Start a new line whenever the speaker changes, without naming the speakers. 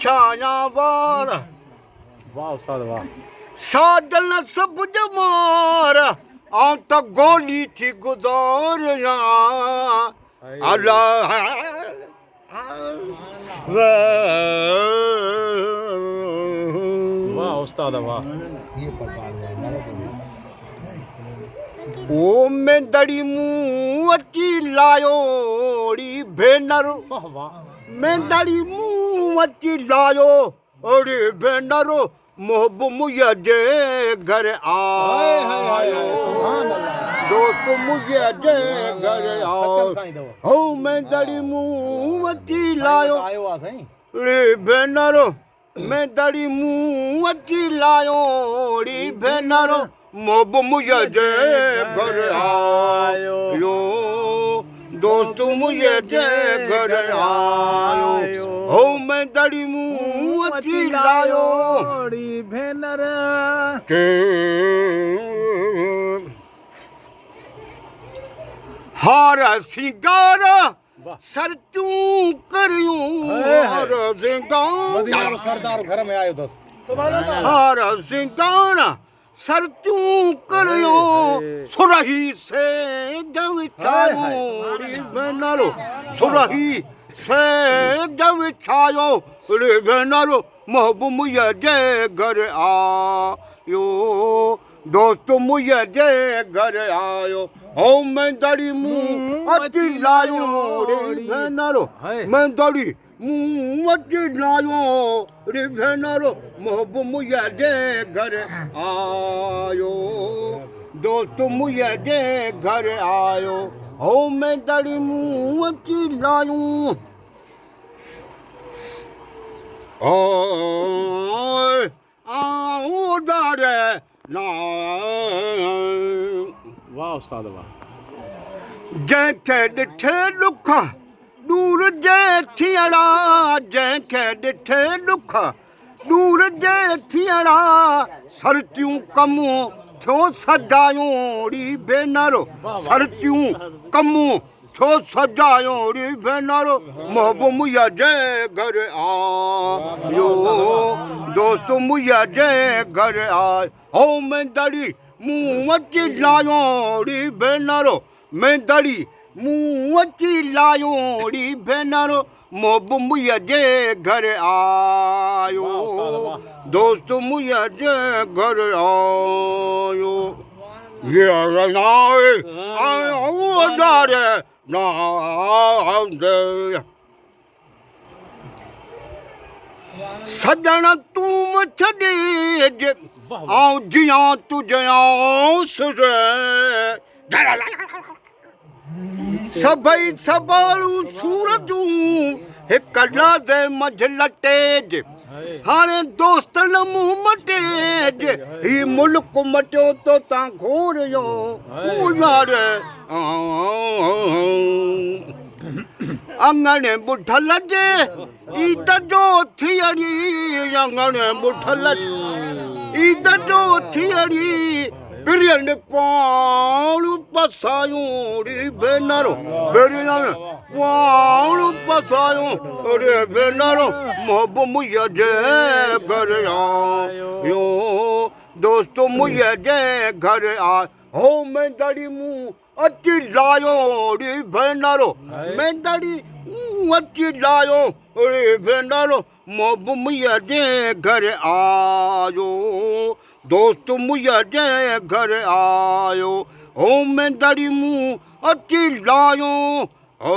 छाया वार
वाह उस्ताद वाह
सादल सब जमार आ तो गोली थी गुजार अल्लाह
वाह उस्ताद वाह
ओ में दड़ी मुँह अची लायोड़ी भेनर
वाह वाह
में दड़ी मुँह अची लायो ओड़ी भेनर मोहब मुझे जे घर आयो दोस्त मुझे जे घर आओ हो मैं दड़ी मुँह अची लायो
आयो आ साईं
रे भेनर मैं दड़ी मुँह अची लायो री भेनर मोहब मुझे जे घर आयो दोस्त मुझे जे घर आयो हो मैं दड़ी मुँह अची लायो
भेनर
के हार सिंगार सर तूं करियूं हार सिंगार
सरदार घर में आयो दस
हार सिंगार सर तूं करियूं सुरही से जब छायो रे भेनरो सुरही से जब छायो रे भेनरो मोहब मुझे जे घर आयो दोस्त मुझे जे घर आयो हो मैं दड़ी मुँह अची लायो रे भेनरो मैं दड़ी मुँह अची लायो रे भेनरो मोहब मुझे जे घर आयो दोस्त मुझे जे घर आयो हो मैं दड़ी मुँह अची लायो ओए आओ डारे ना
वाह उस्ताद वाह
जंहिंखे ॾिठे ॾुख दूर जे थियणा जंहिंखे ॾिठे ॾुख दूर जे थियणा सरतियूं कमूं थियो सजायूं री भेनरो सरतियूं कमूं छो सजायो री भेनरो मोहब मुझे जे घर आयो दोस्त मुझे जे घर आयो हो मैं दड़ी मुँह अची लायो री भेनरो मैं दड़ी मुँह अची लायो री भेनरो मोहब मुझे जे घर आयो दोस्त मुझे जे घर आयो ये नाए आओ डारे ना सजन तूं छॾे आऊं जियां तुझे आउं सभई सबालूं सूरतूं हिकु लादे मंझि लटेज हाणे दोस्त न मुंहुं मटेज ही मुल्क मटियो तो तां घोरियो उलार अंगणे बुठल जे ईद जो थियरी अंगणे बुठल ईद जो थियरी बिरियन पाणू पसायूं री भेनरो बिरियन पाणू पसायूं रे भेनरो मोहब मुझे जे घर आयो दोस्त मुझे जे घर आयो हो मैं दड़ी मुँह अची लायो रे भेनरो मैं दड़ी मुँह अची लायो रे भेनरो मोहब मुझे जे घर आयो दोस्त मुझे जे घर आयो हो मैं दड़ी मुँह अची लायो ओ